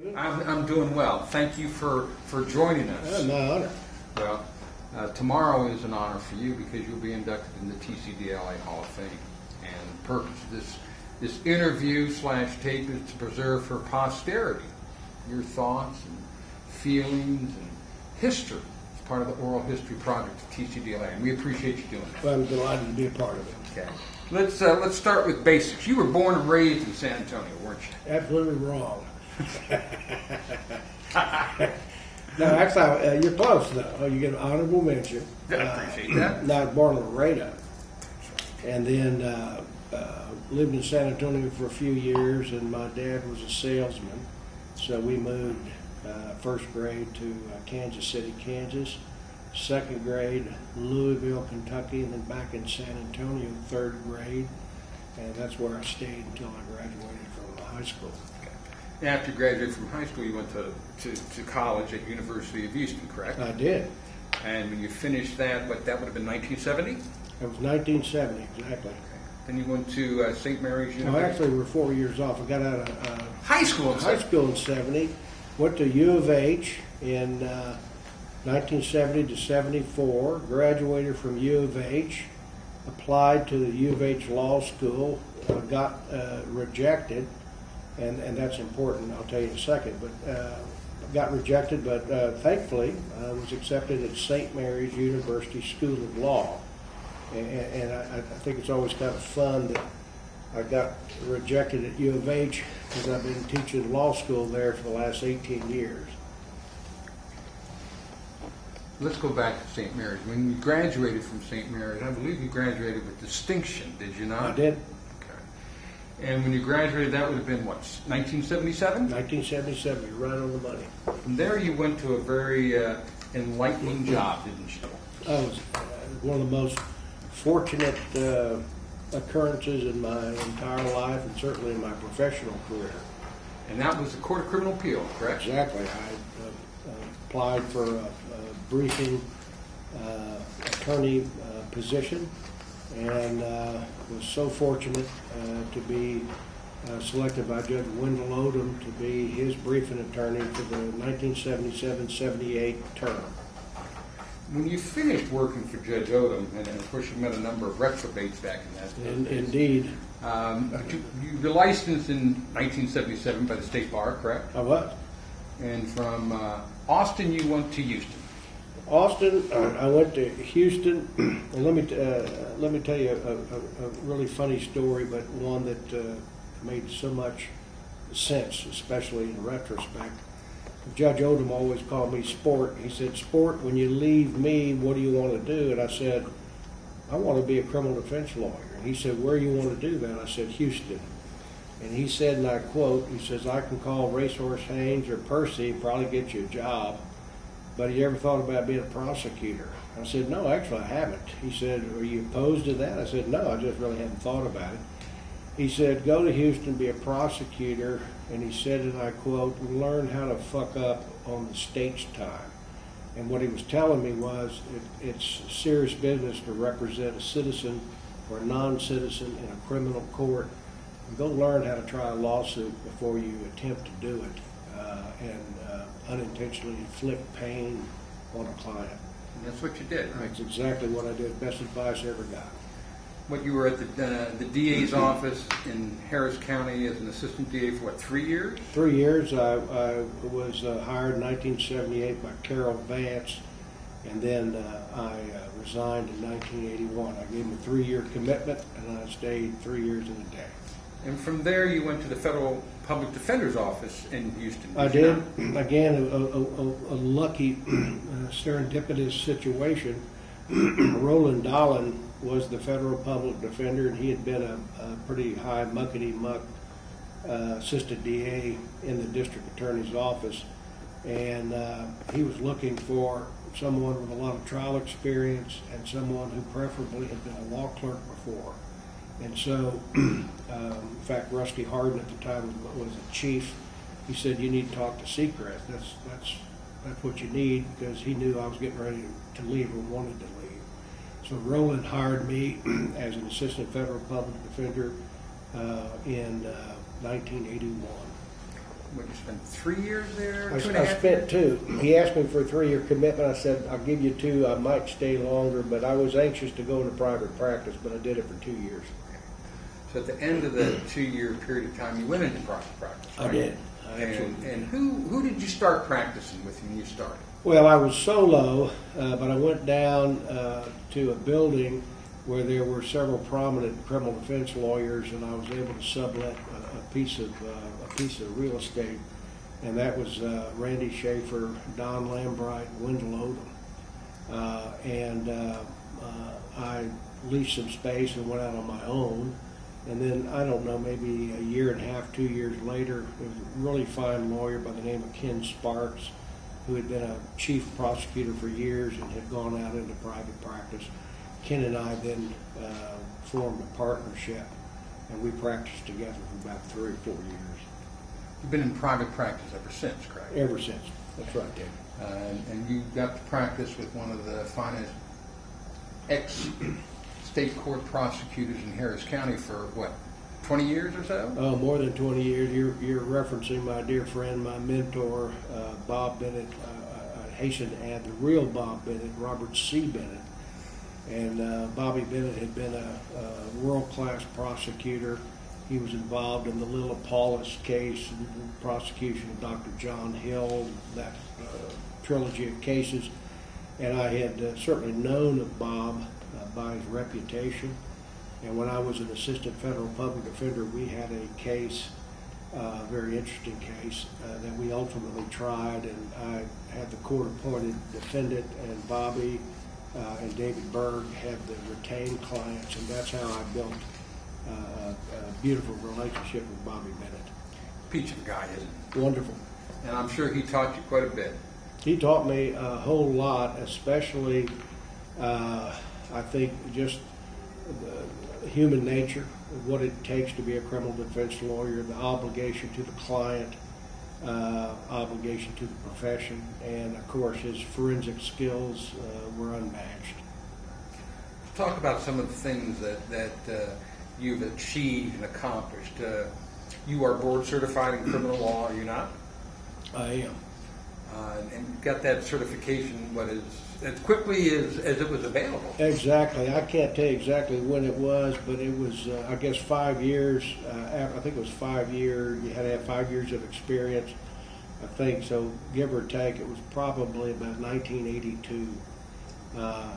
I'm doing well. Thank you for joining us. My honor. Well, tomorrow is an honor for you because you'll be inducted in the TCDLA Hall of Fame. And the purpose of this interview/tape is to preserve for posterity your thoughts and feelings and history as part of the oral history project of TCDLA. And we appreciate you doing that. Well, I'm delighted to be a part of it. Okay. Let's start with basics. You were born and raised in San Antonio, weren't you? Absolutely wrong. No, actually, you're close, though. You get an honorable mention. I appreciate that. I was born in Laredo. And then lived in San Antonio for a few years, and my dad was a salesman. So we moved first grade to Kansas City, Kansas. Second grade, Louisville, Kentucky, and then back in San Antonio, third grade. And that's where I stayed until I graduated from high school. After you graduated from high school, you went to college at University of Houston, correct? I did. And when you finished that, that would have been 1970? It was 1970, exactly. Okay. Then you went to St. Mary's University? No, actually, we're 4 years off. I got out of high school in 70, went to U of H in 1970 to 74, graduated from U of H, applied to the U of H Law School, got rejected. And that's important, I'll tell you in a second, but got rejected, but thankfully I was accepted at St. Mary's University School of Law. And I think it's always kind of fun that I got rejected at U of H because I've been teaching law school there for the last 18 years. Let's go back to St. Mary's. When you graduated from St. Mary's, I believe you graduated with distinction, did you not? I did. And when you graduated, that would have been what, 1977? 1977, you're right on the money. From there, you went to a very enlightening job, didn't you? I was one of the most fortunate occurrences in my entire life, and certainly in my professional career. And that was the Court of Criminal Appeal, correct? Exactly. I applied for a briefing attorney position, and was so fortunate to be selected by Judge Wendell Odom to be his briefing attorney for the 1977-78 term. When you finished working for Judge Odom, and of course you met a number of reprobates back in that Indeed. You were licensed in 1977 by the State Bar, correct? I was. And from Austin you went to Houston. Austin, I went to Houston, and let me tell you a really funny story, but one that made so much sense, especially in retrospect. Judge Odom always called me Sport. He said, "Sport, when you leave me, what do you want to do?" And I said, "I want to be a criminal defense lawyer." And he said, "Where do you want to do that?" I said, "Houston." And he said, and I quote, he says, "I can call Racehorse Haynes or Percy, probably get you a job. But have you ever thought about being a prosecutor?" I said, "No, actually I haven't." He said, "Are you opposed to that?" I said, "No, I just really haven't thought about it." He said, "Go to Houston, be a prosecutor," and he said, and I quote, "learn how to fuck up on the state's time." And what he was telling me was it's serious business to represent a citizen or a non-citizen in a criminal court. And go learn how to try a lawsuit before you attempt to do it and unintentionally inflict pain on a client. And that's what you did, right? That's exactly what I did. Best advice I ever got. What, you were at the DA's office in Harris County as an assistant DA for what, 3 years? 3 years. I was hired in 1978 by Carol Vance, and then I resigned in 1981. I gave him a 3-year commitment, and I stayed 3 years in a day. And from there, you went to the Federal Public Defender's Office in Houston. I did. Again, a lucky, serendipitous situation. Roland Dolan was the Federal Public Defender, and he had been a pretty high muckety-muck assistant DA in the District Attorney's Office. And he was looking for someone with a lot of trial experience and someone who preferably had been a law clerk before. And so, in fact, Rusty Harden at the time was a chief. He said, "You need to talk to Secrest. That's what you need," because he knew I was getting ready to leave or wanted to leave. So Roland hired me as an assistant federal public defender in 1981. would you spend 3 years there? I 2.5 spent years? 2. He asked me for a 3-year commitment. I said, I'll give you 2. I might stay longer, but I was anxious to go into private practice, but I did it for 2 years. So at the end of the 2-year period of time, you went into private practice, right? I did. I absolutely did. And who did you start practicing with when you started? Well, I was solo, but I went down to a building where there were several prominent criminal defense lawyers, and I was able to sublet a piece of real estate, and that was Randy Schaefer, Don Lambright, Wendell Odom, and I leased some space and went out on my own. And then, I don't know, maybe a year and a half, 2 years later, there was a really fine lawyer by the name of Ken Sparks, who had been a chief prosecutor for years and had gone out into private practice. Ken and I then formed a partnership, and we practiced together for about 3 or 4 years. You've been in private practice ever since, correct? Ever since. That's right, Dave. And you got to practice with one of the finest ex-state court prosecutors in Harris County for, what, 20 years or so? Oh, more than 20 years. You're referencing my dear friend, my mentor, Bob Bennett. I hasten to add the real Bob Bennett, Robert C. Bennett. And Bobby Bennett had been a world-class prosecutor. He was involved in the Lilla Paulus case, and the prosecution of Dr. John Hill, that trilogy of cases. And I had certainly known of Bob by his reputation. And when I was an assistant federal public defender, we had a case, a very interesting case, that we ultimately tried, and I had the court-appointed defendant, and Bobby and David Berg had the retained clients, and that's how I built a beautiful relationship with Bobby Bennett. Peach of a guy, isn't he? Wonderful. And I'm sure he taught you quite a bit. He taught me a whole lot, especially, I think, just human nature, what it takes to be a criminal defense lawyer, the obligation to the client, obligation to the profession, and of course his forensic skills were unmatched. Talk about some of the things that you've achieved and accomplished. You are board certified in criminal law, are you not? I am. And you got that certification, as quickly as it was available. Exactly. I can't tell you exactly when it was, but it was, I guess, 5 years. I think it was 5 years. You had to have 5 years of experience, I think. So, give or take, it was probably about 1982.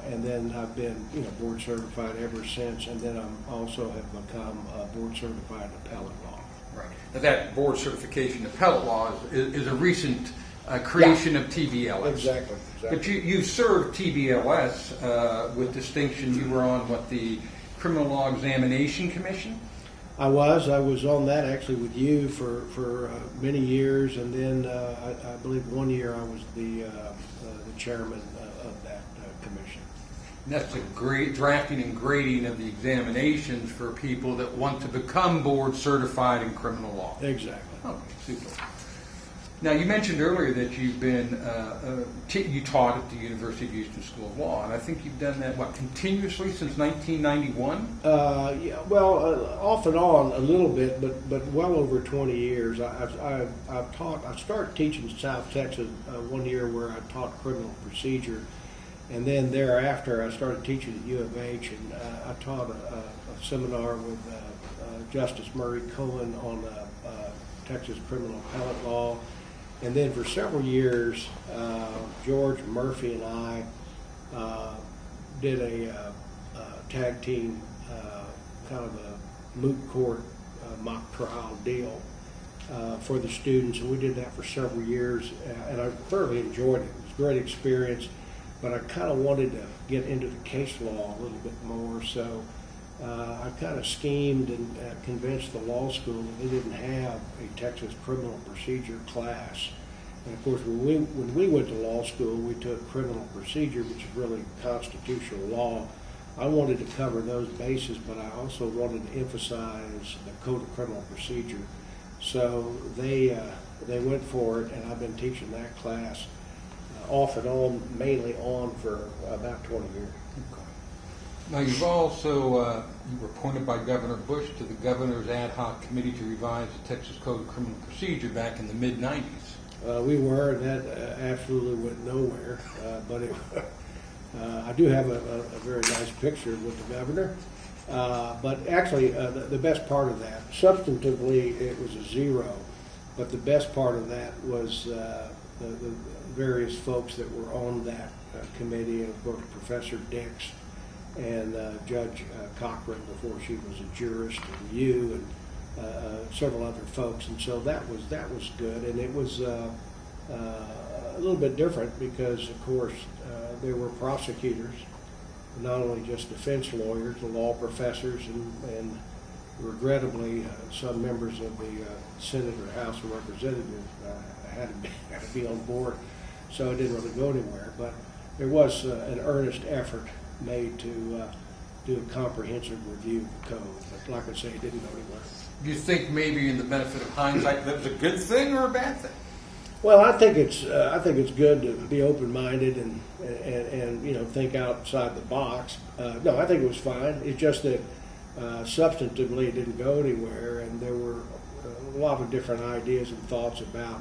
And then I've been, board certified ever since. And then I also have become board certified in appellate law. Right. Now that board certification in appellate law is a recent creation of TVLS. Exactly. But you served TVLS with distinction. You were on the Criminal Law Examination Commission? I was on that actually with you for many years, and then I believe 1 year I was the chairman of that commission. And that's the great drafting and grading of the examinations for people that want to become board certified in criminal law. Exactly. Okay, super. Now, you mentioned earlier that you've been, you taught at the University of Houston School of Law, and I think you've done that, continuously since 1991? Yeah, well, off and on a little bit, but well over 20 years. I've taught, I started teaching in South Texas 1 year where I taught criminal procedure, and then thereafter I started teaching at U of H, and I taught a seminar with Justice Murray Cohen on Texas criminal appellate law. And then for several years, George Murphy and I did a tag team, kind of a moot court mock trial deal for the students, and we did that for several years, and I thoroughly enjoyed it. It was a great experience, but I kind of wanted to get into the case law a little bit more, so I kind of schemed and convinced the law school that they didn't have a Texas criminal procedure class. And of course, when we went to law school, we took criminal procedure, which is really constitutional law. I wanted to cover those bases, but I also wanted to emphasize the Code of Criminal Procedure. So they went for it, and I've been teaching that class off and on, mainly on for about 20 years. Okay. Now, you've also, you were appointed by Governor Bush to the Governor's Ad Hoc Committee to revise the Texas Code of Criminal Procedure back in the mid-90s. We were, and that absolutely went nowhere. But I do have a very nice picture with the governor. But actually, the best part of that, substantively, it was a 0. But the best part of that was the various folks that were on that committee, and of course, Professor Dix and Judge Cochran before she was a jurist, and you and several other folks, and so that was good, and it was a little bit different because, of course, there were prosecutors, not only just defense lawyers, the law professors, and regrettably, some members of the Senate or House of Representatives had to be on board, so it didn't really go anywhere. But there was an earnest effort made to do a comprehensive review of the code. But like I say, it didn't go anywhere. Do you think maybe in the benefit of hindsight that was a good thing or a bad thing? Well, I think it's good to be open-minded and think outside the box. No, I think it was fine. It's just that substantively it didn't go anywhere, and there were a lot of different ideas and thoughts about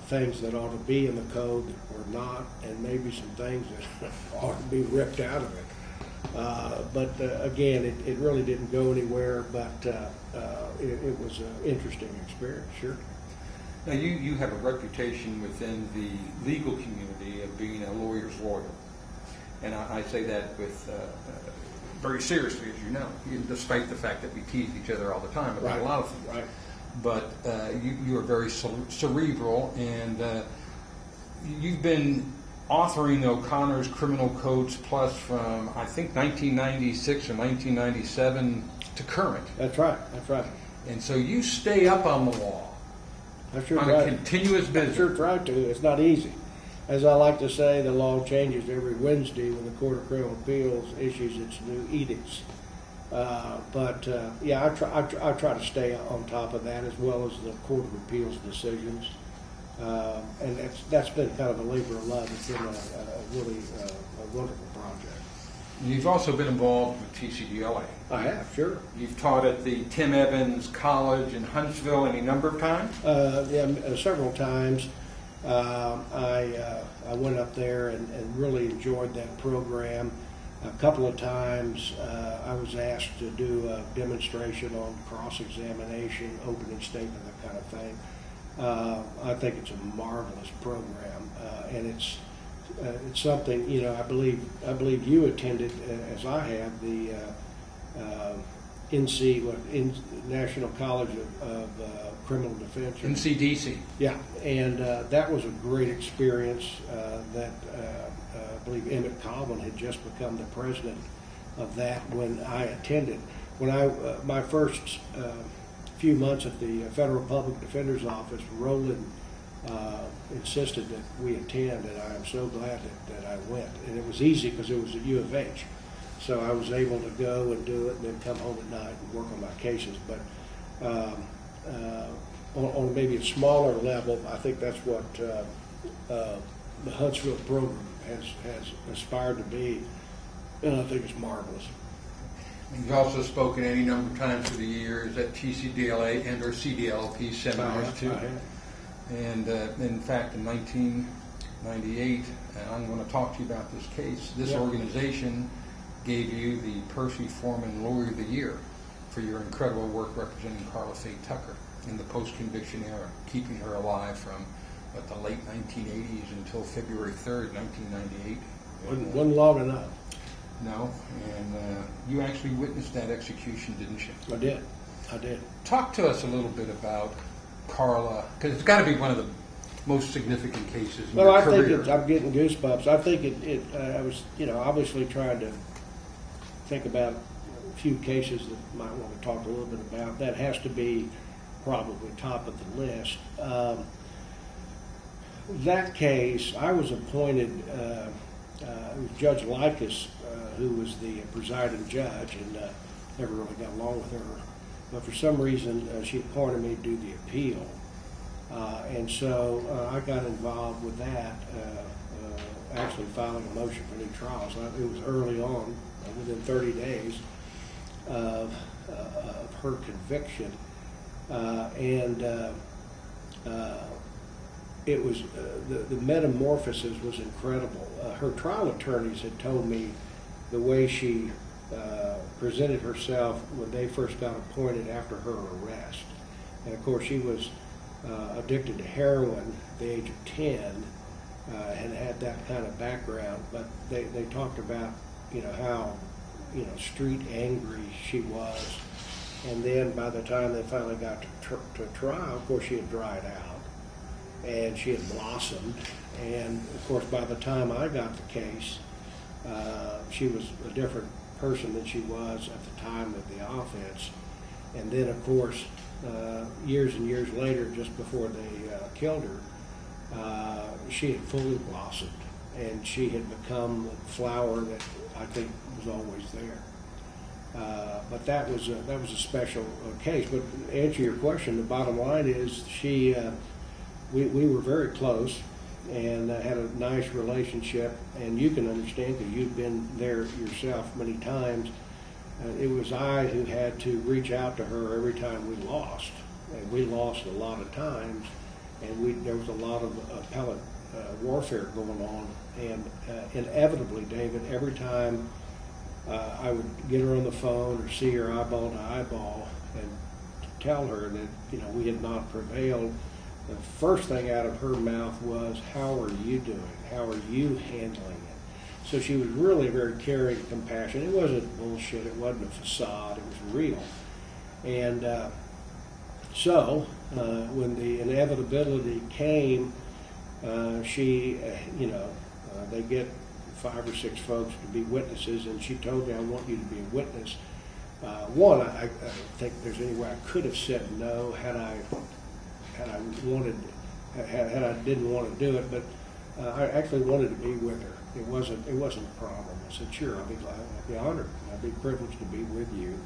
things that ought to be in the code that were not, and maybe some things that ought to be ripped out of it. But again, it really didn't go anywhere, but it was an interesting experience, sure. Now, you have a reputation within the legal community of being a lawyer's lawyer. And I say that with very seriously, as you know, despite the fact that we tease each other all the time about a lot of things. Right. But you are very cerebral, and you've been authoring O'Connor's Criminal Codes Plus from, I think, 1996 or 1997 to current. That's right. And so you stay up on the law on a continuous basis. I sure try to. It's not easy. As I like to say, the law changes every Wednesday when the Court of Criminal Appeals issues its new edicts. Yeah, I try to stay on top of that, as well as the Court of Appeals decisions. And that's been kind of a labor of love. It's been a really wonderful project. You've also been involved with TCDLA. I have, sure. You've taught at the Tim Evans College in Huntsville any number of times? Several times. I went up there and really enjoyed that program. A couple of times I was asked to do a demonstration on cross-examination, opening statement, that kind of thing. I think it's a marvelous program, and it's something, I believe you attended, as I have, the National College of Criminal Defense. NCDC. Yeah, and that was a great experience. That I believe Emmett Colvin had just become the president of that when I attended. When my first few months at the Federal Public Defender's Office, Roland insisted that we attend, and I am so glad that I went. And it was easy because it was at U of H. So I was able to go and do it and then come home at night and work on my cases. But on maybe a smaller level, I think that's what the Huntsville program has aspired to be, and I think it's marvelous. You've also spoken any number of times through the years at TCDLA and or CDLP seminars too. I have. And in fact, in 1998, and I'm going to talk to you about this case, this organization gave you the Percy Foreman Lawyer of the Year for your incredible work representing Carla Faye Tucker in the post-conviction era, keeping her alive from the late 1980s until February 3rd, 1998. Wasn't long enough. No, and you actually witnessed that execution, didn't you? I did. Talk to us a little bit about Carla, because it's got to be one of the most significant cases in your career. Think I'm getting goosebumps. I think I was, obviously trying to think about a few cases that I might want to talk a little bit about. That has to be probably top of the list. That case, I was appointed, it was Judge Likas, who was the presiding judge, and never really got along with her. But for some reason, she appointed me to do the appeal. And so I got involved with that, actually filing a motion for new trials. It was early on, within 30 days of her conviction. It was the metamorphosis was incredible. Her trial attorneys had told me the way she presented herself when they first got appointed after her arrest. And of course, she was addicted to heroin at the age of 10 and had that kind of background. But they talked about, how, street angry she was. And then by the time they finally got to trial, of course, she had dried out and she had blossomed. And of course, by the time I got the case, she was a different person than she was at the time of the offense. And then, of course, years and years later, just before they killed her, she had fully blossomed, and she had become the flower that I think was always there. But that was a special case. But to answer your question, the bottom line is we were very close and had a nice relationship. And you can understand, because you've been there yourself many times, it was I who had to reach out to her every time we lost. And we lost a lot of times, and there was a lot of appellate warfare going on. And inevitably, David, every time I would get her on the phone or see her eyeball to eyeball and tell her that we had not prevailed, the first thing out of her mouth was, "How are you doing? How are you handling it?" So she was really very caring and compassionate. It wasn't bullshit. It wasn't a facade. It was real. And so when the inevitability came, they get 5 or 6 folks to be witnesses, and she told me, "I want you to be a witness." One, I don't think there's any way I could have said no had I didn't want to do it, but I actually wanted to be with her. It wasn't a problem. I said, "Sure, I'll be glad. I'd be honored. I'd be privileged to be with you."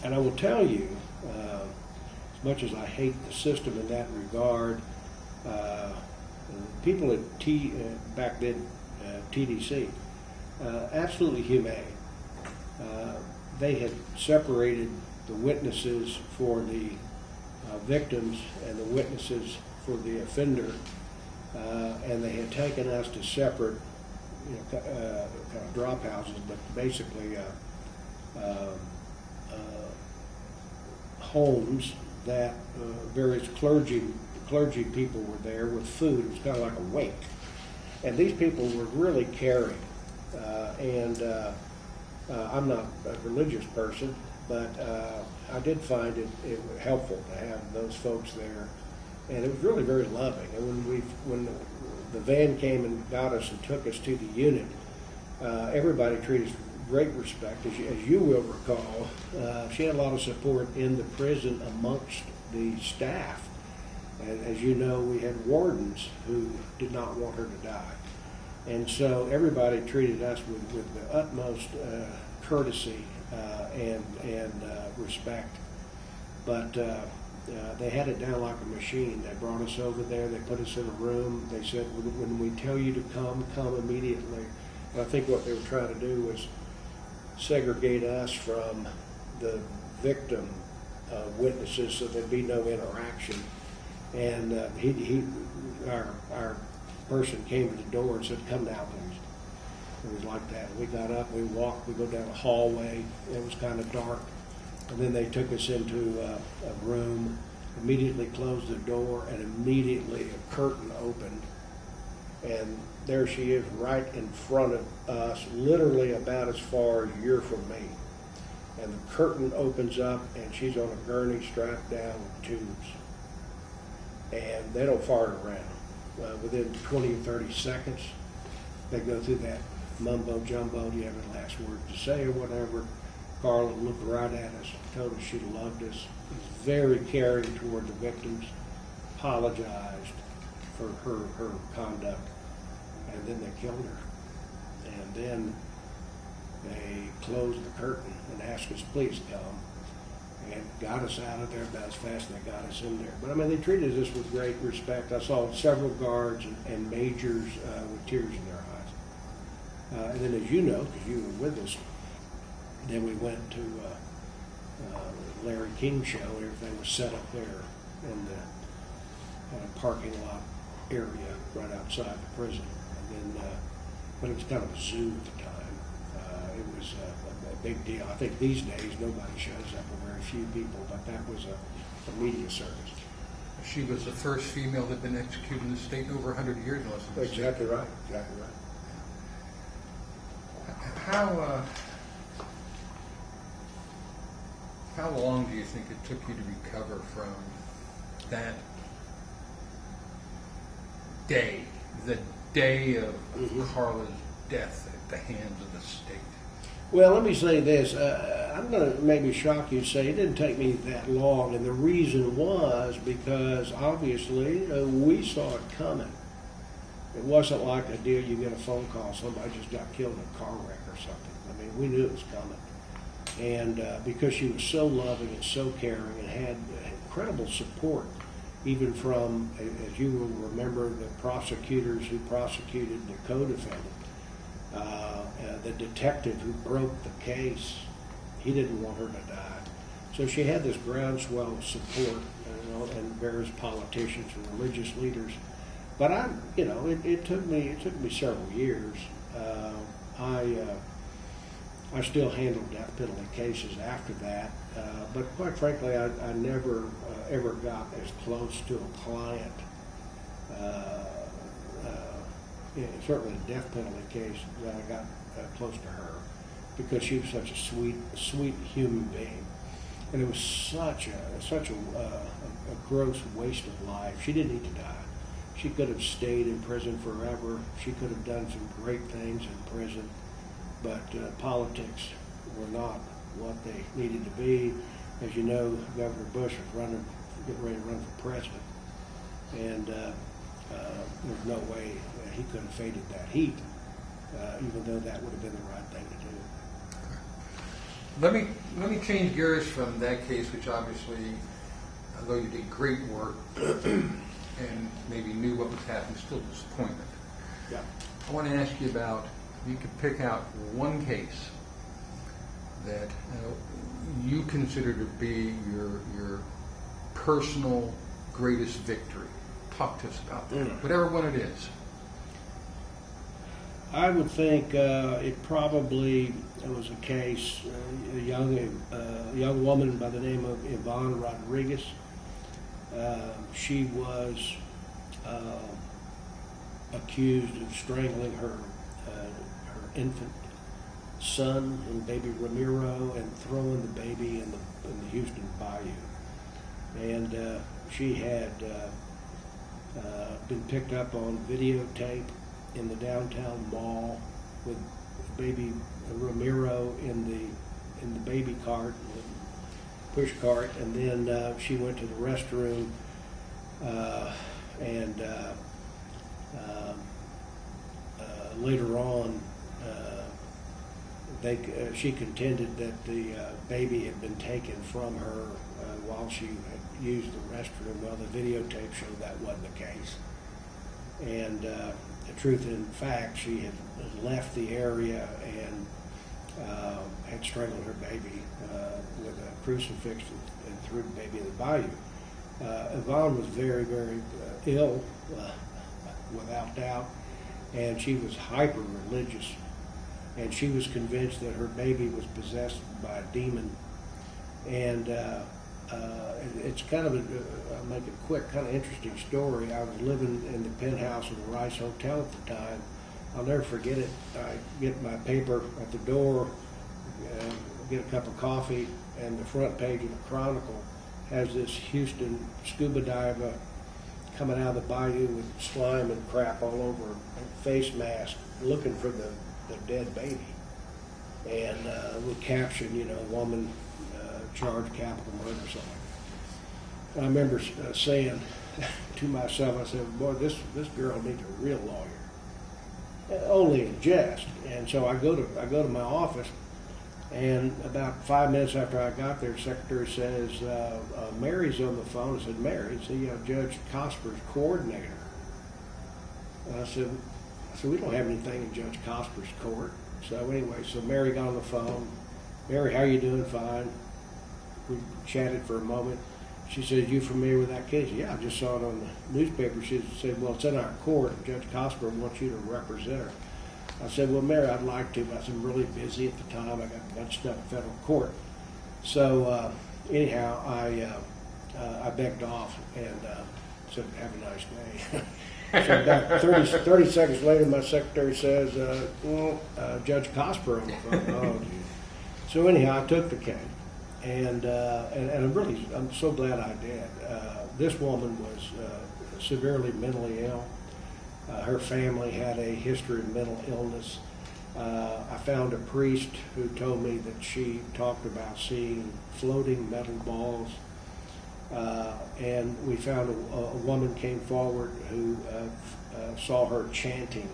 And I will tell you, as much as I hate the system in that regard, people at back then, TDC, absolutely humane. They had separated the witnesses for the victims and the witnesses for the offender, and they had taken us to separate, kind of drop houses, but basically homes that various clergy people were there with food. It was kind of like a wake. And these people were really caring. I'm not a religious person, but I did find it helpful to have those folks there. And it was really very loving. And when the van came and got us and took us to the unit, everybody treated us with great respect. As you will recall, she had a lot of support in the prison amongst the staff. And as you know, we had wardens who did not want her to die. And so everybody treated us with the utmost courtesy and respect. But they had it down like a machine. They brought us over there. They put us in a room. They said, "When we tell you to come immediately." And I think what they were trying to do was segregate us from the victim witnesses so there'd be no interaction. And our person came to the door and said, "Come down, please." It was like that. We got up, we walked, we go down a hallway. It was kind of dark. And then they took us into a room, immediately closed the door, and immediately a curtain opened. And there she is right in front of us, literally about as far as you're from me. And the curtain opens up, and she's on a gurney strapped down with tubes. And they don't fart around. Within 20 or 30 seconds, they go through that mumbo jumbo. Do you have any last words to say or whatever? Carla looked right at us, told us she loved us, was very caring toward the victims, apologized for her conduct, and then they killed her. And then they closed the curtain and asked us, "Please come," and got us out of there about as fast as they got us in there. But I mean, they treated us with great respect. I saw several guards and majors with tears in their eyes. And then, as you know, because you were with us, then we went to Larry King's show. Everything was set up there in the parking lot area right outside the prison. And then, but it was kind of a zoo at the time. It was a big deal. I think these days nobody shows up, or very few people, but that was a media service. She was the first female that had been executed in the state in over 100 years. Exactly right. Exactly right. How long do you think it took you to recover from that day, the day of Carla's death at the hands of the state? Well, let me say this. I'm going to maybe shock you and say it didn't take me that long, and the reason was because obviously we saw it coming. It wasn't like a deal you get a phone call, somebody just got killed in a car wreck or something. I mean, we knew it was coming. And because she was so loving and so caring and had incredible support, even from, as you will remember, the prosecutors who prosecuted the co-defendant, the detective who broke the case, he didn't want her to die. So she had this groundswell of support, and various politicians and religious leaders. But it took me several years. I still handled death penalty cases after that, but quite frankly, I never ever got as close to a client, certainly a death penalty case, that I got close to her, because she was such a sweet human being, and it was such a gross waste of life. She didn't need to die. She could have stayed in prison forever. She could have done some great things in prison. But politics were not what they needed to be. As you know, Governor Bush was getting ready to run for president, and there's no way he could have faded that heat, even though that would have been the right thing to do. Let me change gears from that case, which obviously, although you did great work and maybe knew what was happening, still disappointment. Yeah. I want to ask you about, you could pick out one case that you consider to be your personal greatest victory. Talk to us about that, whatever one it is. I would think it was a case, a young woman by the name of Yvonne Rodriguez. She was accused of strangling her infant son and baby Ramiro and throwing the baby in the Houston Bayou. And she had been picked up on videotape in the downtown mall with baby Ramiro in the baby cart, push cart, and then she went to the restroom and later on she contended that the baby had been taken from her while she had used the restroom. Well, the videotape showed that wasn't the case. And the truth in fact, she had left the area and had strangled her baby with a crucifix and threw the baby in the bayou. Yvonne was very, very ill, without doubt, and she was hyper-religious, and she was convinced that her baby was possessed by a demon. And it's kind of I'll make it quick, kind of interesting story. I was living in the penthouse of the Rice Hotel at the time. I'll never forget it. I get my paper at the door, get a cup of coffee, and the front page of the Chronicle has this Houston scuba diver coming out of the bayou with slime and crap all over a face mask, looking for the dead baby. And with caption, woman charged capital murder or something. And I remember saying to myself, I said, boy, this girl needs a real lawyer. Only in jest. And so I go to my office, and about 5 minutes after I got there, the secretary says, Mary's on the phone. I said, Mary? It's Judge Cosper's coordinator. And I said, I said, we don't have anything in Judge Cosper's court. So anyway, so Mary got on the phone. Mary, how you doing? Fine. We chatted for a moment. She said, you familiar with that case? Yeah, I just saw it on the newspaper. She said, well, it's in our court. Judge Cosper wants you to represent her. I said, well, Mary, I'd like to, but I'm really busy at the time. I got a bunch of stuff in federal court. So anyhow, I begged off and said, have a nice day. So about 30 seconds later, my secretary says, Judge Cosper on the phone. Oh, geez. So anyhow, I took the case. And I'm so glad I did. This woman was severely mentally ill. Her family had a history of mental illness. I found a priest who told me that she talked about seeing floating metal balls. And we found a woman came forward who saw her chanting,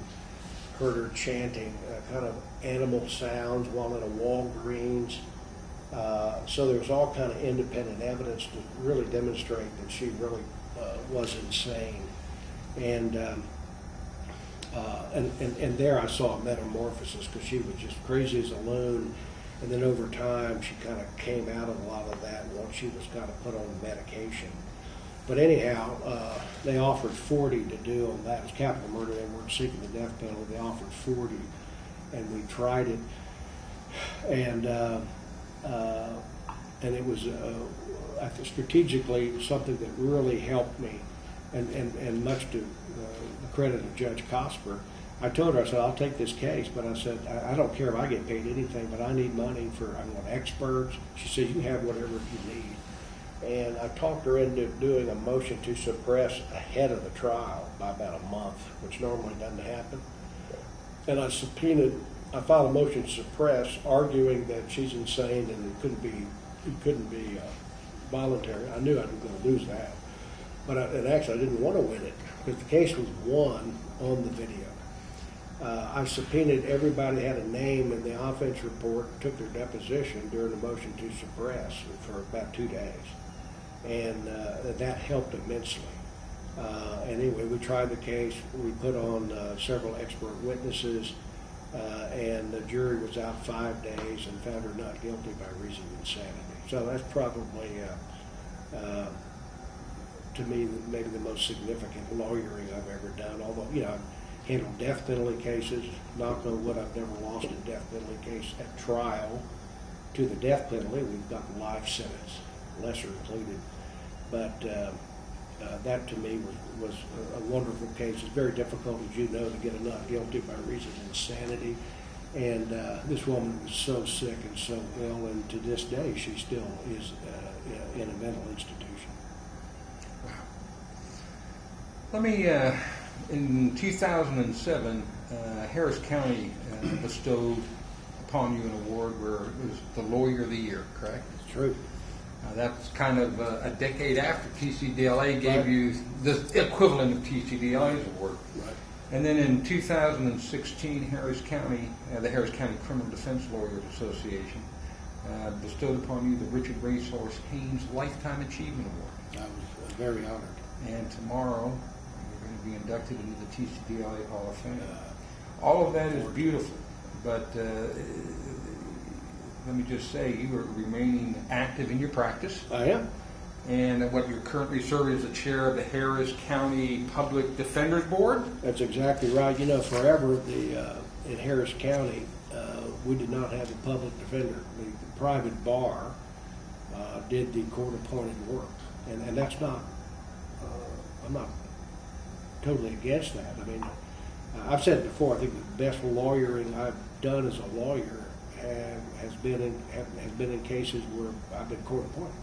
heard her chanting kind of animal sounds while in a Walgreens. So there was all kind of independent evidence to really demonstrate that she really was insane. And there I saw a metamorphosis because she was just crazy as a loon. And then over time, she kind of came out of a lot of that once she was kind of put on medication. But anyhow, they offered 40 to do on that. It was capital murder. They weren't seeking the death penalty. They offered 40, and we tried it. And it was I think strategically something that really helped me, and much to the credit of Judge Cosper. I told her, I said, I'll take this case, but I said, I don't care if I get paid anything, but I need money I want experts. She said, you can have whatever you need. And I talked her into doing a motion to suppress ahead of the trial by about a month, which normally doesn't happen. And I filed a motion to suppress, arguing that she's insane and it couldn't be voluntary. I knew I was going to lose that, but actually I didn't want to win it because the case was won on the video. I subpoenaed everybody that had a name in the offense report, took their deposition during the motion to suppress for about 2 days, and that helped immensely. And anyway, we tried the case. We put on several expert witnesses. And the jury was out 5 days and found her not guilty by reason of insanity. So that's probably, to me, maybe the most significant lawyering I've ever done. Although, I've handled death penalty cases. Knock on wood, I've never lost a death penalty case at trial to the death penalty. We've got life sentence, lesser included. But that to me was a wonderful case. It's very difficult, as you know, to get a not guilty by reason of insanity. And this woman was so sick and so ill, and to this day she still is in a mental institution. Wow. Let me, in 2007, Harris County bestowed upon you an award where it was the Lawyer of the Year, correct? It's true. That's kind of a decade after TCDLA gave you the equivalent of TCDLA's award. Right. And then in 2016, Harris County, the Harris County Criminal Defense Lawyers Association bestowed upon you the Richard Racehorse Haynes Lifetime Achievement Award. I was very honored. And tomorrow, you're going to be inducted into the TCDLA Hall of Fame. All of that is beautiful, but let me just say, you are remaining active in your practice. I am. And what you're currently serving as the chair of the Harris County Public Defenders Board? That's exactly right. Forever in Harris County, we did not have a public defender. The private bar did the court-appointed work. And that's not, I'm not totally against that. I mean, I've said it before, I think the best lawyering I've done as a lawyer has been in cases where I've been court appointed.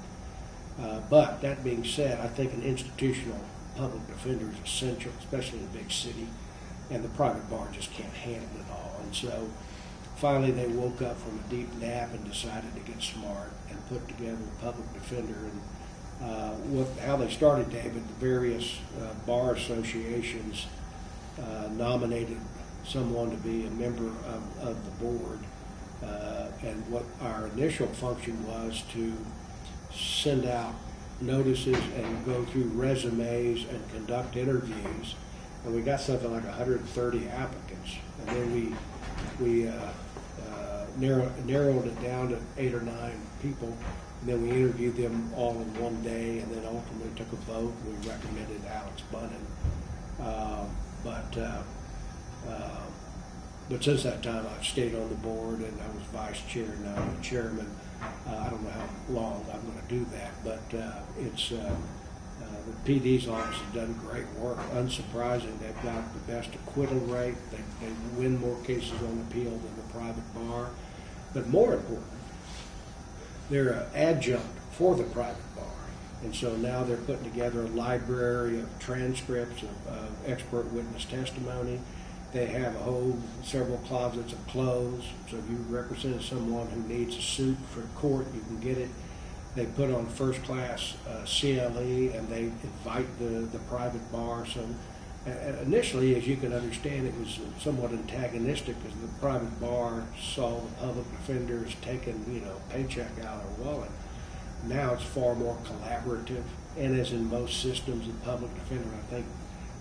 But that being said, I think an institutional public defender is essential, especially in a big city, and the private bar just can't handle it all. And so finally they woke up from a deep nap and decided to get smart and put together a public defender. And how they started, David, the various bar associations nominated someone to be a member of the board. And what our initial function was to send out notices and go through resumes and conduct interviews and we got something like 130 applicants. And then we narrowed it down to 8 or 9 people, and then we interviewed them all in one day, and then ultimately took a vote. We recommended Alex Bunnan. But since that time, I've stayed on the board, and I was vice chair, now I'm chairman. I don't know how long I'm going to do that, but the PD's office has done great work. Unsurprising, they've got the best acquittal rate. They win more cases on appeal than the private bar. But more important, they're an adjunct for the private bar. And so now they're putting together a library of transcripts of expert witness testimony. They have several closets of clothes. So if you represent someone who needs a suit for court, you can get it. They put on first class CLE, and they invite the private bar. So initially, as you can understand, it was somewhat antagonistic because the private bar saw the public defenders taking, paycheck out of their wallet. Now it's far more collaborative, and as in most systems, the public defender, I think,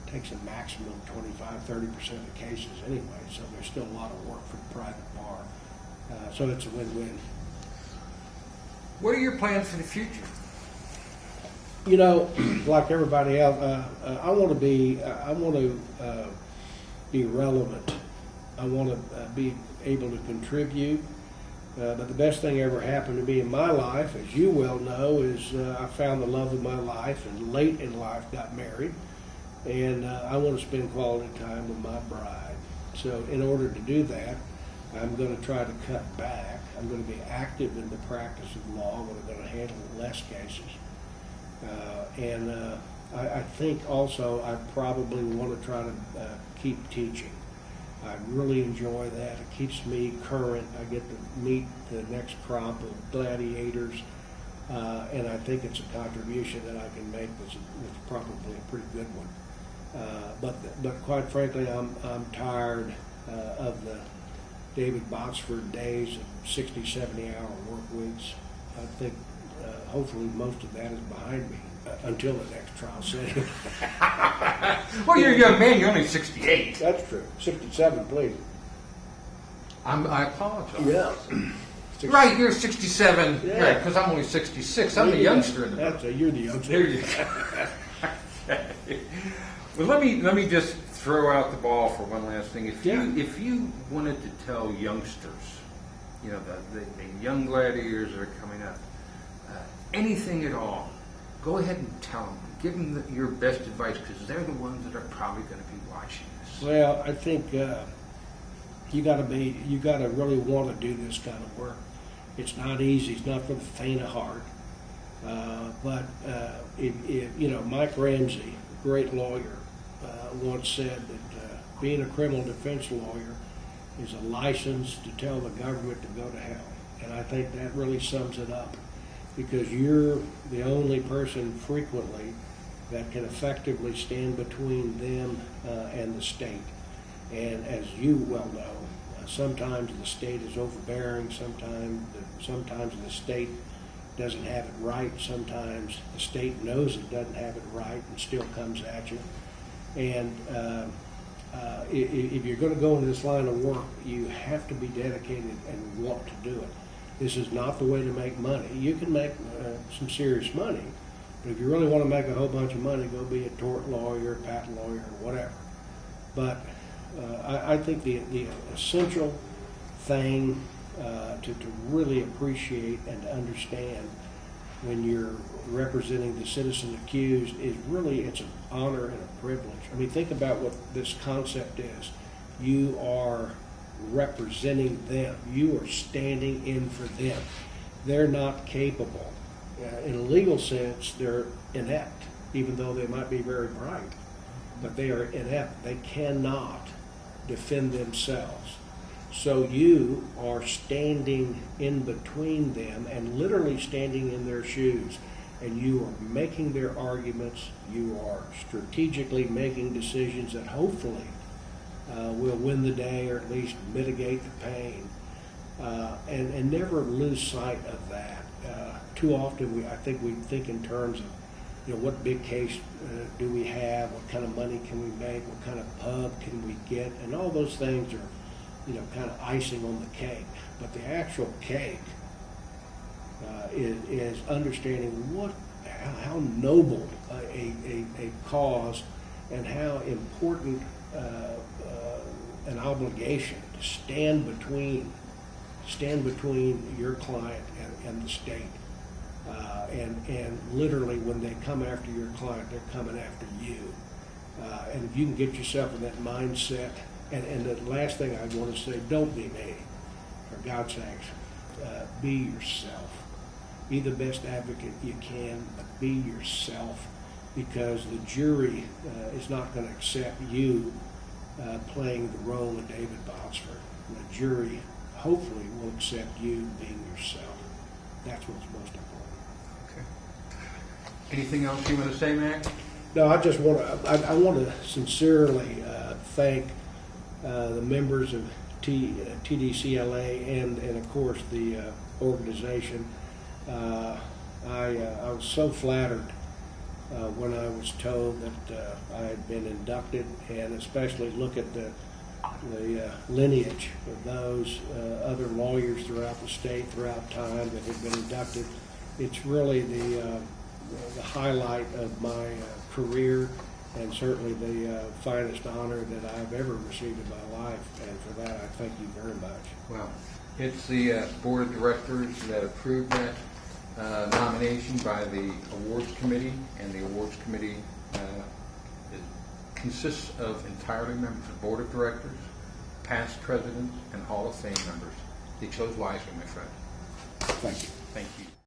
takes a maximum 25-30% of the cases anyway. So there's still a lot of work for the private bar. So it's a win-win. What are your plans for the future? Like everybody else, I want to be relevant. I want to be able to contribute. But the best thing ever happened to me in my life, as you well know, is I found the love of my life, and late in life got married. And I want to spend quality time with my bride. So in order to do that, I'm going to try to cut back. I'm going to be active in the practice of law, but I'm going to handle less cases. I think also I probably want to try to keep teaching. I really enjoy that. It keeps me current. I get to meet the next crop of gladiators, and I think it's a contribution that I can make that's probably a pretty good one. But quite frankly, I'm tired of the David Botsford days of 60, 70-hour work weeks. I think hopefully most of that is behind me until the next trial setting. Well, you're a young man. You're only 68. That's true. 67, please. I apologize. Yeah. Right, you're 67. Yeah. Right, because I'm only 66. I'm the youngster in the group. You're the youngster. There you go. Okay. Well, let me just throw out the ball for one last thing. If you wanted to tell youngsters, the young gladiators that are coming up, anything at all, go ahead and tell them. Give them your best advice, because they're the ones that are probably going to be watching this. Well, I think you got to really want to do this kind of work. It's not easy. It's not for the faint of heart. But Mike Ramsey, a great lawyer, once said that being a criminal defense lawyer is a license to tell the government to go to hell. And I think that really sums it up, because you're the only person frequently that can effectively stand between them and the state. And as you well know, sometimes the state is overbearing, sometimes the state doesn't have it right, sometimes the state knows it doesn't have it right and still comes at you. And if you're going to go into this line of work, you have to be dedicated and want to do it. This is not the way to make money. You can make some serious money, but if you really want to make a whole bunch of money, go be a tort lawyer, patent lawyer, or whatever. But I think the essential thing to really appreciate and to understand when you're representing the citizen accused is really, it's an honor and a privilege. I mean, think about what this concept is. You are representing them. You are standing in for them. They're not capable. In a legal sense, they're inept, even though they might be very bright. But they are inept. They cannot defend themselves. So you are standing in between them and literally standing in their shoes. And you are making their arguments. You are strategically making decisions that hopefully will win the day, or at least mitigate the pain. And never lose sight of that. Too often I think we think in terms of, what big case do we have? What kind of money can we make? What kind of pub can we get? And all those things are, kind of icing on the cake. But the actual cake is understanding how noble a cause and how important an obligation to stand between your client and the state. And literally, when they come after your client, they're coming after you. And if you can get yourself in that mindset, and the last thing I want to say, don't be me, for God's sakes. Be yourself. Be the best advocate you can, but be yourself, because the jury is not going to accept you playing the role of David Botsford. The jury hopefully will accept you being yourself. That's what's most important. Okay. Anything else you want to say, Mac? No, I just want to. I want to sincerely thank the members of TDCLA and of course the organization. I was so flattered when I was told that I had been inducted, and especially look at the lineage of those other lawyers throughout the state, throughout time, that have been inducted. It's really the highlight of my career, and certainly the finest honor that I've ever received in my life, and for that I thank you very much. Well, it's the board of directors that approved that nomination by the awards committee, and the awards committee consists of entirely members of the board of directors, past presidents, and Hall of Fame members. They chose wisely, my friend. Thank you. Thank you.